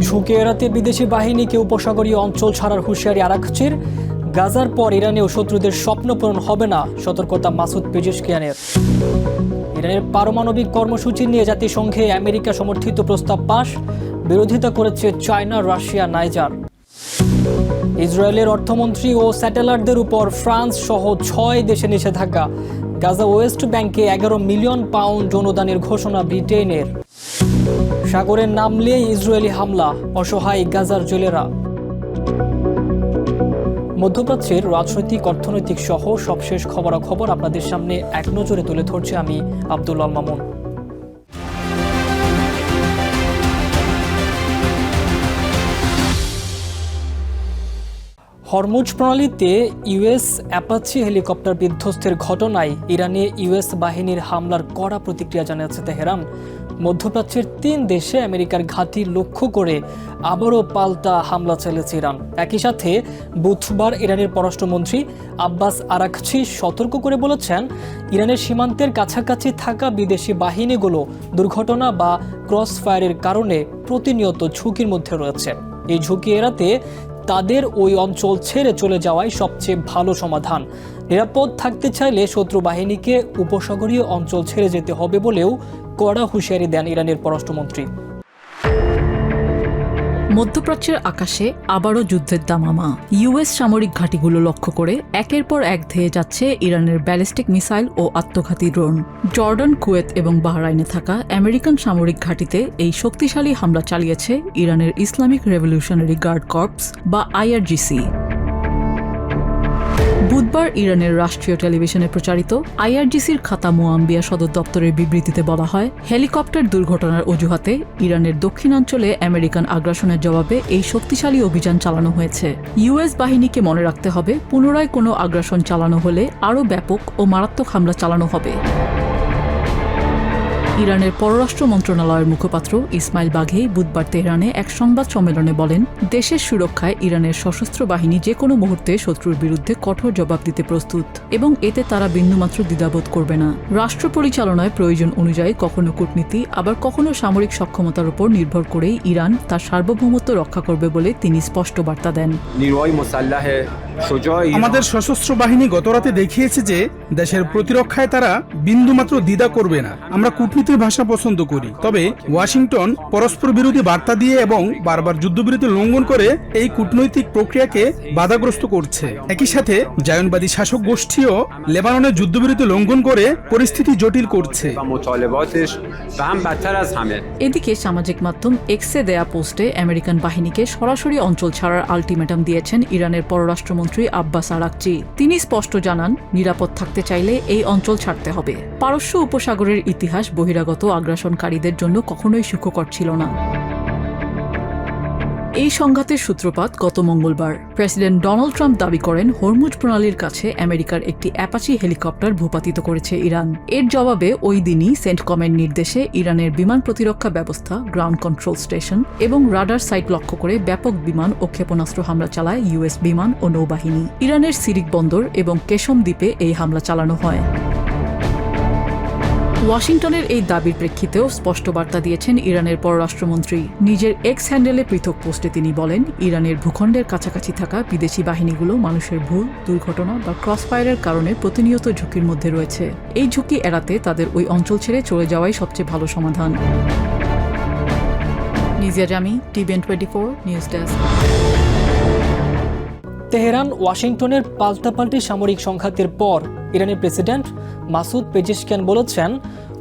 ঝুঁকি এড়াতে বিদেশি বাহিনীকে উপসাগরীয় অঞ্চল ছাড়ার হুঁশিয়ারি আরাকচির। গাজার পর ইরানেও শত্রুদের স্বপ্ন পূরণ হবে না, সতর্কতা মাসুদ পেজেশকিয়ানের। ইরানের পারমাণবিক কর্মসূচি নিয়ে জাতিসংঘে আমেরিকা সমর্থিত প্রস্তাব পাশ, বিরোধিতা করেছে চায়না, রাশিয়া, নাইজার। ইসরায়েলের অর্থমন্ত্রী ও স্যাটেলাইটদের উপর ফ্রান্স সহ 6 দেশে নিষেধাজ্ঞা। গাজা ওয়েস্ট ব্যাংকে 11 মিলিয়ন পাউন্ড অনুদানের ঘোষণা ব্রিটেনের। সাগরে নামলেই ইসরায়েলি হামলা, অসহায় গাজার জেলেরা। মধ্যপ্রাচ্যের রাজনৈতিক, অর্থনৈতিক সহ সবশেষ খবরাখবর আপনাদের সামনে এক নজরে তুলে ধরছে আমি আব্দুল্লাহ মামুন। হরমুজ প্রণালীতে ইউএস অ্যাপাচি হেলিকপ্টার বিধ্বস্তের ঘটনায় ইরানে ইউএস বাহিনীর হামলার কড়া প্রতিক্রিয়া জানিয়েছে তেহরান। মধ্যপ্রাচ্যের 3 দেশে আমেরিকার ঘাঁটি লক্ষ্য করে আবারও পাল্টা হামলা চালিয়েছে ইরান। একই সাথে বুধবার ইরানের পররাষ্ট্রমন্ত্রী আব্বাস আরাকচি সতর্ক করে বলেছেন, ইরানের সীমান্তের কাছাকাছি থাকা বিদেশি বাহিনীগুলো দুর্ঘটনা বা ক্রস ফায়ারের কারণে প্রতিনিয়ত ঝুঁকির মধ্যে রয়েছে। এই ঝুঁকি এড়াতে তাদের ওই অঞ্চল ছেড়ে চলে যাওয়াই সবচেয়ে ভালো সমাধান। নিরাপদ থাকতে চাইলে শত্রু বাহিনীকে উপসাগরীয় অঞ্চল ছেড়ে যেতে হবে বলেও কড়া হুঁশিয়ারি দেন ইরানের পররাষ্ট্রমন্ত্রী। মধ্যপ্রাচ্যের আকাশে আবারও যুদ্ধের দামামা। ইউএস সামরিক ঘাঁটিগুলো লক্ষ্য করে একের পর এক ধেয়ে যাচ্ছে ইরানের ব্যালিস্টিক মিসাইল ও আত্মঘাতী ড্রোন। জর্ডান, কুয়েত এবং বাহরাইনে থাকা আমেরিকান সামরিক ঘাঁটিতে এই শক্তিশালী হামলা চালিয়েছে ইরানের ইসলামিক রেভলিউশনারি গার্ড কর্পস বা আইআরজিসি। বুধবার ইরানের রাষ্ট্রীয় টেলিভিশনে প্রচারিত আইআরজিসির খাতা মুআম্বিয়া সদর দপ্তরের বিবৃতিতে বলা হয়, হেলিকপ্টার দুর্ঘটনার অজুহাতে ইরানের দক্ষিণাঞ্চলে আমেরিকান আগ্রাসনের জবাবে এই শক্তিশালী অভিযান চালানো হয়েছে। ইউএস বাহিনীকে মনে রাখতে হবে, পুনরায় কোনো আগ্রাসন চালানো হলে আরও ব্যাপক ও মারাত্মক হামলা চালানো হবে। ইরানের পররাষ্ট্র মন্ত্রণালয়ের মুখপাত্র ইসমাইল বাঘেই বুধবার তেহরানে এক সংবাদ সম্মেলনে বলেন, দেশের সুরক্ষায় ইরানের সশস্ত্র বাহিনী যে কোনো মুহূর্তে শত্রুর বিরুদ্ধে কঠোর জবাব দিতে প্রস্তুত এবং এতে তারা বিন্দুমাত্র দ্বিধাবোধ করবে না। রাষ্ট্র পরিচালনায় প্রয়োজন অনুযায়ী কখনো কূটনীতি, আবার কখনো সামরিক সক্ষমতার উপর নির্ভর করেই ইরান তার সার্বভৌমত্ব রক্ষা করবে বলে তিনি স্পষ্ট বার্তা দেন। আমাদের সশস্ত্র বাহিনী গতরাতে দেখিয়েছে যে দেশের প্রতিরক্ষায় তারা বিন্দুমাত্র দ্বিধা করবে না। আমরা কূটনীতির ভাষা পছন্দ করি, তবে ওয়াশিংটন পরস্পর বিরোধী বার্তা দিয়ে এবং বারবার যুদ্ধবিরতি লঙ্ঘন করে এই কূটনৈতিক প্রক্রিয়াকে বাধাগ্রস্ত করছে। একই সাথে জায়নবাদী শাসক গোষ্ঠীও লেবাননের যুদ্ধবিরতি লঙ্ঘন করে পরিস্থিতি জটিল করছে। এদিকে সামাজিক মাধ্যম এক্সে দেয়া পোস্টে আমেরিকান বাহিনীকে সরাসরি অঞ্চল ছাড়ার আলটিমেটাম দিয়েছেন ইরানের পররাষ্ট্রমন্ত্রী আব্বাস আরাকচি। তিনি স্পষ্ট জানান, নিরাপদ থাকতে চাইলে এই অঞ্চল ছাড়তে হবে। পারস্য উপসাগরের ইতিহাস বহিরাগত আগ্রাসনকারীদের জন্য কখনোই সুখকর ছিল না। এই সংঘাতের সূত্রপাত গত মঙ্গলবার। প্রেসিডেন্ট ডোনাল্ড ট্রাম্প দাবি করেন, হরমুজ প্রণালীর কাছে আমেরিকার একটি অ্যাপাচি হেলিকপ্টার ভূপাতিত করেছে ইরান। এর জবাবে ওই দিনই সেন্টকমের নির্দেশে ইরানের বিমান প্রতিরক্ষা ব্যবস্থা, গ্রাউন্ড কন্ট্রোল স্টেশন এবং রাডার সাইট লক্ষ্য করে ব্যাপক বিমান ও ক্ষেপণাস্ত্র হামলা চালায় ইউএস বিমান ও নৌবাহিনী। ইরানের সিরিক বন্দর এবং কেশম দ্বীপে এই হামলা চালানো হয়। ওয়াশিংটনের এই দাবির প্রেক্ষিতেও স্পষ্ট বার্তা দিয়েছেন ইরানের পররাষ্ট্রমন্ত্রী। নিজের এক্স হ্যান্ডেলে পৃথক পোস্টে তিনি বলেন, ইরানের ভূখণ্ডের কাছাকাছি থাকা বিদেশি বাহিনীগুলো মানুষের ভুল, দুর্ঘটনা বা ক্রসফায়ারের কারণে প্রতিনিয়ত ঝুঁকির মধ্যে রয়েছে। এই ঝুঁকি এড়াতে তাদের ওই অঞ্চল ছেড়ে চলে যাওয়াই সবচেয়ে ভালো সমাধান। নিজিয়া জামি, টিভিএন 24 নিউজ ডেস্ক। তেহরান ওয়াশিংটনের পাল্টাপাল্টি সামরিক সংঘাতের পর ইরানের প্রেসিডেন্ট মাসুদ পেজেশকিয়ান বলেছেন,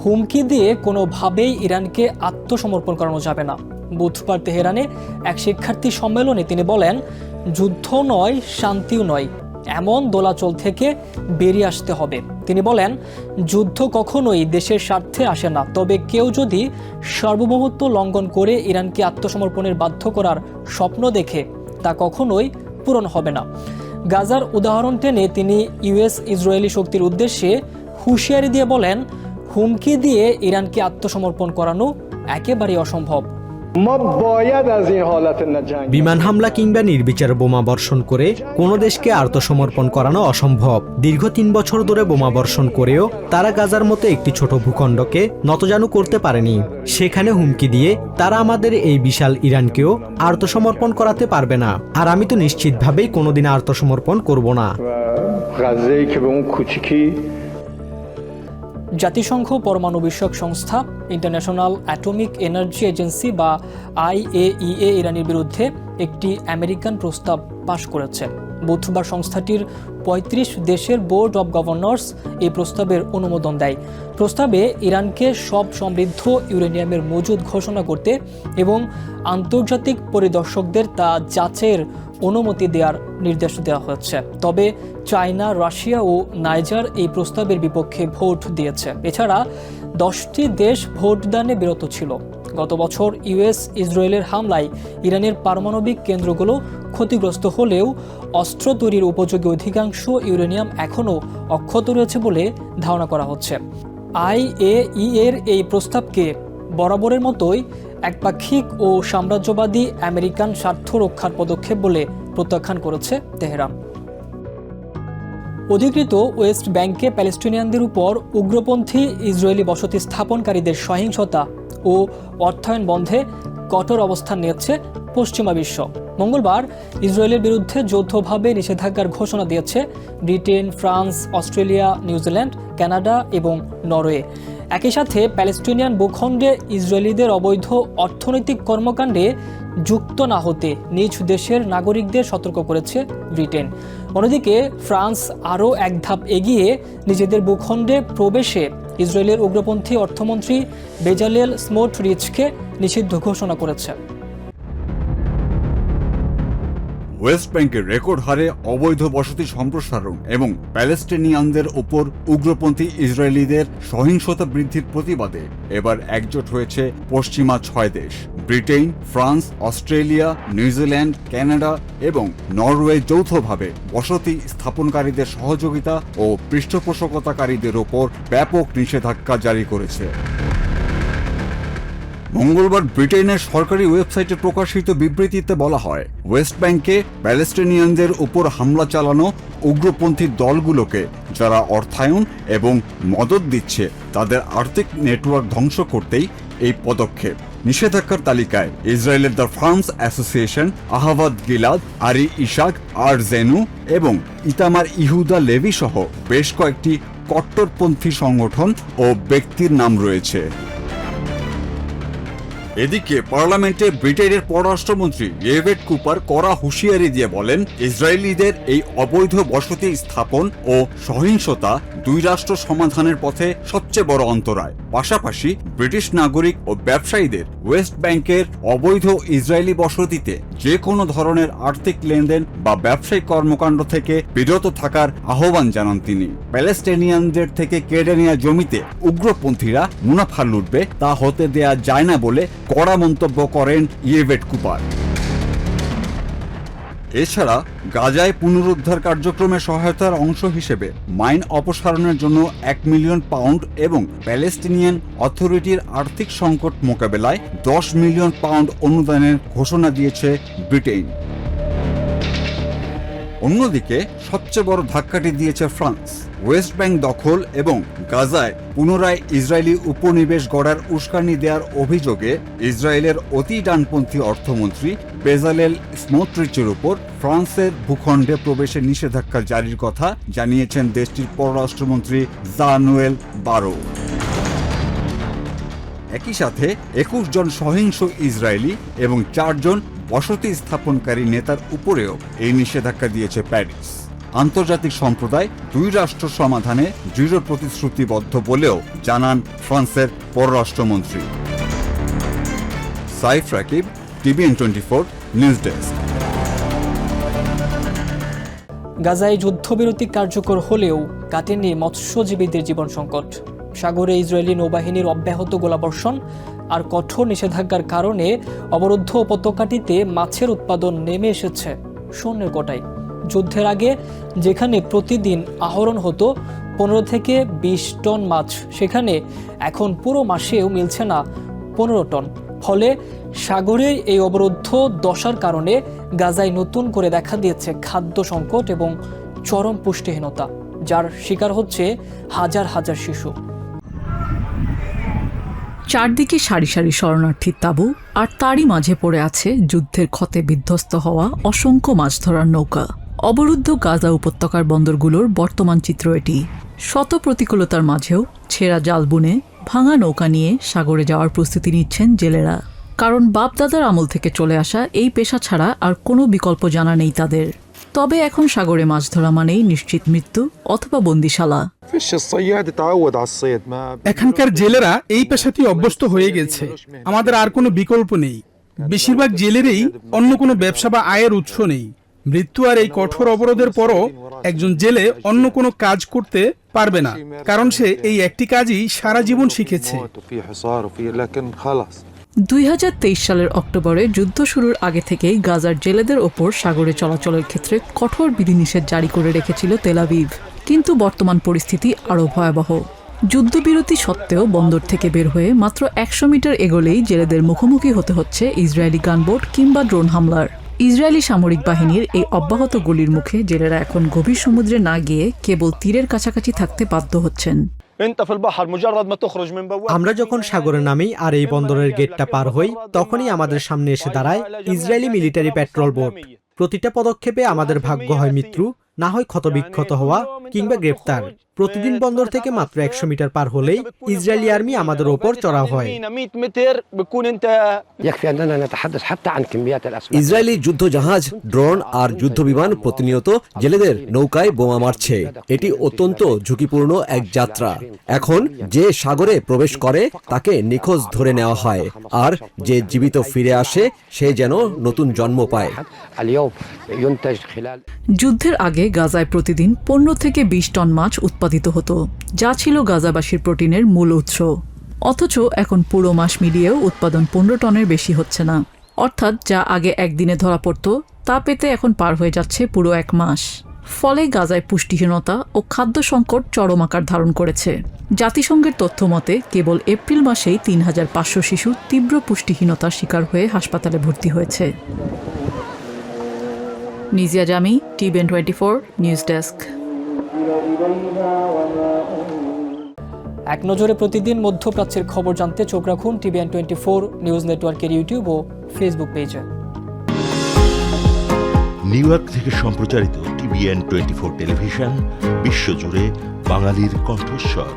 হুমকি দিয়ে কোনোভাবেই ইরানকে আত্মসমর্পণ করানো যাবে না। বুধবার তেহরানে এক শিক্ষার্থী সম্মেলনে তিনি বলেন, যুদ্ধ নয়, শান্তিও নয়, এমন দোলাচল থেকে বেরিয়ে আসতে হবে। তিনি বলেন, যুদ্ধ কখনোই দেশের স্বার্থে আসে না, তবে কেউ যদি সার্বভৌমত্ব লঙ্ঘন করে ইরানকে আত্মসমর্পণের বাধ্য করার স্বপ্ন দেখে তা কখনোই পূরণ হবে না। গাজার উদাহরণ টেনে তিনি ইউএস ইসরায়েলি শক্তির উদ্দেশ্যে হুঁশিয়ারি দিয়ে বলেন, হুমকি দিয়ে ইরানকে আত্মসমর্পণ করানো একেবারেই অসম্ভব। ما باید از این حالت نجنگ বিমান হামলা কিংবা নির্বিচার বোমা বর্ষণ করে কোনো দেশকে আত্মসমর্পণ করানো অসম্ভব। দীর্ঘ ৩ বছর ধরে বোমা বর্ষণ করেও তারা গাজার মতো একটি ছোট ভূখণ্ডকে নতজানু করতে পারেনি। সেখানে হুমকি দিয়ে তারা আমাদের এই বিশাল ইরানকেও আত্মসমর্পণ করাতে পারবে না। আর আমি তো নিশ্চিতভাবেই কোনোদিন আত্মসমর্পণ করব না। غزه‌ای که به اون کوچیکی জাতিসংঘ পরমাণু বিষয়ক সংস্থা ইন্টারন্যাশনাল অ্যাটমিক এনার্জি এজেন্সি বা IAEA ইরানের বিরুদ্ধে একটি আমেরিকান প্রস্তাব পাশ করেছে। বুধবার সংস্থাটির ৩৫ দেশের বোর্ড অব গভর্নর্স এই প্রস্তাবের অনুমোদন দেয়। প্রস্তাবে ইরানকে সব সমৃদ্ধ ইউরেনিয়ামের মজুদ ঘোষণা করতে এবং আন্তর্জাতিক পরিদর্শকদের তা যাচাইয়ের অনুমতি দেওয়ার নির্দেশ দেওয়া হয়েছে। তবে চায়না, রাশিয়া ও নাইজার এই প্রস্তাবের বিপক্ষে ভোট দিয়েছে। এছাড়া 10টি দেশ ভোটদানে বিরত ছিল। গত বছর ইউএস ইসরায়েলের হামলায় ইরানের পারমাণবিক কেন্দ্রগুলো ক্ষতিগ্রস্ত হলেও অস্ত্র তৈরির উপযোগী অধিকাংশ ইউরেনিয়াম এখনও অক্ষত রয়েছে বলে ধারণা করা হচ্ছে। IAEA এর এই প্রস্তাবকে বরাবরের মতোই একপাক্ষিক ও সাম্রাজ্যবাদী আমেরিকান স্বার্থ রক্ষার পদক্ষেপ বলে প্রত্যাখ্যান করেছে তেহরান। অধিকৃত ওয়েস্ট ব্যাংকে প্যালেস্টিনিয়ানদের উপর উগ্রপন্থী ইসরায়েলি বসতি স্থাপনকারীদের সহিংসতা ও অর্থায়ন বন্ধে কঠোর অবস্থান নিয়েছে পশ্চিমা বিশ্ব। মঙ্গলবার ইসরায়েলের বিরুদ্ধে যৌথভাবে নিষেধাজ্ঞার ঘোষণা দিয়েছে Britain, France, Australia, New Zealand, Canada এবং নরওয়ে। একই সাথে প্যালেস্টিনিয়ান ভূখণ্ডে ইসরায়েলিদের অবৈধ অর্থনৈতিক কর্মকাণ্ডে যুক্ত না হতে নিজ দেশের নাগরিকদের সতর্ক করেছে ব্রিটেন। অন্যদিকে ফ্রান্স আরও এক ধাপ এগিয়ে নিজেদের ভূখণ্ডে প্রবেশে ইসরায়েলের উগ্রপন্থী অর্থমন্ত্রী বেজালেল স্মোটরিচকে নিষিদ্ধ ঘোষণা করেছে। ওয়েস্ট ব্যাংকের রেকর্ড হারে অবৈধ বসতি সম্প্রসারণ এবং প্যালেস্টিনিয়ানদের ওপর উগ্রপন্থী ইসরায়েলিদের সহিংসতা বৃদ্ধির প্রতিবাদে এবার একজোট হয়েছে পশ্চিমা 6 দেশ। Britain, France, Australia, New Zealand, Canada এবং নরওয়ে যৌথভাবে বসতি স্থাপনকারীদের সহযোগিতা ও পৃষ্ঠপোষকতাকারীদের ওপর ব্যাপক নিষেধাজ্ঞা জারি করেছে। মঙ্গলবার ব্রিটেনের সরকারি ওয়েবসাইটে প্রকাশিত বিবৃতিতে বলা হয়, ওয়েস্ট ব্যাংকে প্যালেস্টিনিয়ানদের উপর হামলা চালানো উগ্রপন্থী দলগুলোকে যারা অর্থায়ন এবং মদত দিচ্ছে তাদের আর্থিক নেটওয়ার্ক ধ্বংস করতেই এই পদক্ষেপ। নিষেধাজ্ঞার তালিকায় ইসরায়েলের দ্য ফার্মস অ্যাসোসিয়েশন, আহভাদ গিলাদ, আরি ইশাক, আর জেনু এবং ইতামার ইহুদা লেভি সহ বেশ কয়েকটি কট্টরপন্থী সংগঠন ও ব্যক্তির নাম রয়েছে। এদিকে পার্লামেন্টে ব্রিটেনের পররাষ্ট্রমন্ত্রী ইয়েভেট কুপার কড়া হুঁশিয়ারি দিয়ে বলেন, ইসরায়েলিদের এই অবৈধ বসতি স্থাপন ও সহিংসতা দুই রাষ্ট্র সমাধানের পথে সবচেয়ে বড় অন্তরায়। পাশাপাশি ব্রিটিশ নাগরিক ও ব্যবসায়ীদের ওয়েস্ট ব্যাংকের অবৈধ ইসরায়েলি বসতিতে যে কোনো ধরনের আর্থিক লেনদেন বা ব্যবসায়িক কর্মকাণ্ড থেকে বিরত থাকার আহ্বান জানান তিনি। প্যালেস্টিনিয়ানদের থেকে কেড়ে নেওয়া জমিতে উগ্রপন্থীরা মুনাফা লুটবে তা হতে দেয়া যায় না বলে কড়া মন্তব্য করেন ইয়েভেট কুপার। এছাড়া গাজায় পুনরুদ্ধার কার্যক্রমে সহায়তার অংশ হিসেবে মাইন অপসারণের জন্য 1 মিলিয়ন পাউন্ড এবং প্যালেস্টিনিয়ান অথরিটির আর্থিক সংকট মোকাবেলায় 10 মিলিয়ন পাউন্ড অনুদানের ঘোষণা দিয়েছে ব্রিটেন। অন্যদিকে সবচেয়ে বড় ধাক্কাটি দিয়েছে ফ্রান্স। ওয়েস্ট ব্যাংক দখল এবং গাজায় পুনরায় ইসরায়েলি উপনিবেশ গড়ার উস্কানি দেওয়ার অভিযোগে ইসরায়েলের অতি ডানপন্থী অর্থমন্ত্রী বেজালেল স্মোটরিচের উপর ফ্রান্সের ভূখণ্ডে প্রবেশে নিষেধাজ্ঞা জারির কথা জানিয়েছেন দেশটির পররাষ্ট্রমন্ত্রী জানুয়েল বারো। একই সাথে 21 জন সহিংস ইসরায়েলি এবং 4 জন বসতি স্থাপনকারী নেতার উপরেও এই নিষেধাজ্ঞা দিয়েছে প্যারিস। আন্তর্জাতিক সম্প্রদায় দুই রাষ্ট্র সমাধানে দৃঢ় প্রতিশ্রুতিবদ্ধ বলেও জানান ফ্রান্সের পররাষ্ট্রমন্ত্রী। Saif Rakib, TVN 24 news desk. গাজায় যুদ্ধবিরতি কার্যকর হলেও কাটেনি মৎস্যজীবীদের জীবন সংকট। সাগরে ইসরায়েলি নৌবাহিনীর অব্যাহত গোলাবর্ষণ আর কঠোর নিষেধাজ্ঞার কারণে অবরুদ্ধ উপত্যকাটিতে মাছের উৎপাদন নেমে এসেছে শূন্যের কোটায়। যুদ্ধের আগে যেখানে প্রতিদিন আহরণ হতো 15 থেকে 20 টন মাছ, সেখানে এখন পুরো মাসেও মিলছে না 15 টন। ফলে সাগরের এই অবরুদ্ধ দশার কারণে গাজায় নতুন করে দেখা দিয়েছে খাদ্য সংকট এবং চরম পুষ্টিহীনতা, যার শিকার হচ্ছে হাজার হাজার শিশু। চারদিকে সারি সারি শরণার্থীর তাঁবু, আর তারই মাঝে পড়ে আছে যুদ্ধের ক্ষতে বিধ্বস্ত হওয়া অসংখ্য মাছ ধরার নৌকা। অবরুদ্ধ গাজা উপত্যকার বন্দরগুলোর বর্তমান চিত্র এটি। শত প্রতিকূলতার মাঝেও ছেঁড়া জাল বুনে ভাঙা নৌকা নিয়ে সাগরে যাওয়ার প্রস্তুতি নিচ্ছেন জেলেরা। কারণ বাপদাদার আমল থেকে চলে আসা এই পেশা ছাড়া আর কোনো বিকল্প জানা নেই তাদের। তবে এখন সাগরে মাছ ধরা মানেই নিশ্চিত মৃত্যু অথবা বন্দিশালা। এখানকার জেলেরা এই পেশাতেই অভ্যস্ত হয়ে গেছে, আমাদের আর কোনো বিকল্প নেই। বেশিরভাগ জেলেরই অন্য কোনো ব্যবসা বা আয়ের উৎস নেই। মৃত্যু আর এই কঠোর অবরোধের পরও একজন জেলে অন্য কোনো কাজ করতে পারবে না, কারণ সে এই একটি কাজই সারা জীবন শিখেছে। 2023 সালের অক্টোবরে যুদ্ধ শুরুর আগে থেকেই গাজার জেলেদের ওপর সাগরে চলাচলের ক্ষেত্রে কঠোর বিধিনিষেধ জারি করে রেখেছিল তেল আবিব। কিন্তু বর্তমান পরিস্থিতি আরও ভয়াবহ। যুদ্ধবিরতি সত্ত্বেও বন্দর থেকে বের হয়ে মাত্র 100 মিটার এগোলেই জেলেদের মুখোমুখি হতে হচ্ছে ইসরায়েলি গানবোট কিংবা ড্রোন হামলার। ইসরায়েলি সামরিক বাহিনীর এই অব্যাহত গুলির মুখে জেলেরা এখন গভীর সমুদ্রে না গিয়ে কেবল তীরের কাছাকাছি থাকতে বাধ্য হচ্ছেন। আমরা যখন সাগরে নামি আর এই বন্দরের গেটটা পার হই, তখনই আমাদের সামনে এসে দাঁড়ায় ইসরায়েলি মিলিটারি পেট্রোল বোট। প্রতিটা পদক্ষেপে আমাদের ভাগ্য হয় মৃত্যু, না হয় ক্ষতবিক্ষত হওয়া কিংবা গ্রেপ্তার। প্রতিদিন বন্দর থেকে মাত্র 100 মিটার পার হলেই ইসরায়েলি আর্মি আমাদের ওপর চড়াও হয়। ইসরায়েলি যুদ্ধ জাহাজ, ড্রোন আর যুদ্ধ বিমান প্রতিনিয়ত জেলেদের নৌকায় বোমা মারছে। এটি অত্যন্ত ঝুঁকিপূর্ণ এক যাত্রা। এখন যে সাগরে প্রবেশ করে তাকে নিখোঁজ ধরে নেওয়া হয়, আর যে জীবিত ফিরে আসে সে যেন নতুন জন্ম পায়। যুদ্ধের আগে গাজায় প্রতিদিন 15 থেকে 20 টন মাছ উৎপাদিত হতো, যা ছিল গাজাবাসীর প্রোটিনের মূল উৎস। অথচ এখন পুরো মাস মিলিয়েও উৎপাদন 15 টনের বেশি হচ্ছে না। অর্থাৎ যা আগে একদিনে ধরা পড়ত তা পেতে এখন পার হয়ে যাচ্ছে পুরো 1 মাস। ফলে গাজায় পুষ্টিহীনতা ও খাদ্য সংকট চরম আকার ধারণ করেছে। জাতিসংঘের তথ্য মতে কেবল এপ্রিল মাসেই 3500 শিশু তীব্র পুষ্টিহীনতার শিকার হয়ে হাসপাতালে ভর্তি হয়েছে। নিজিয়া জামি, টিভিএন 24 নিউজ ডেস্ক। এক নজরে প্রতিদিন মধ্যপ্রাচ্যের খবর জানতে চোখ রাখুন টিভিএন 24 নিউজ নেটওয়ার্কের ইউটিউব ও ফেসবুক পেজে। নিউ ইয়র্ক থেকে সম্প্রচারিত টিভিএন 24 টেলিভিশন বিশ্বজুড়ে বাঙালির কণ্ঠস্বর।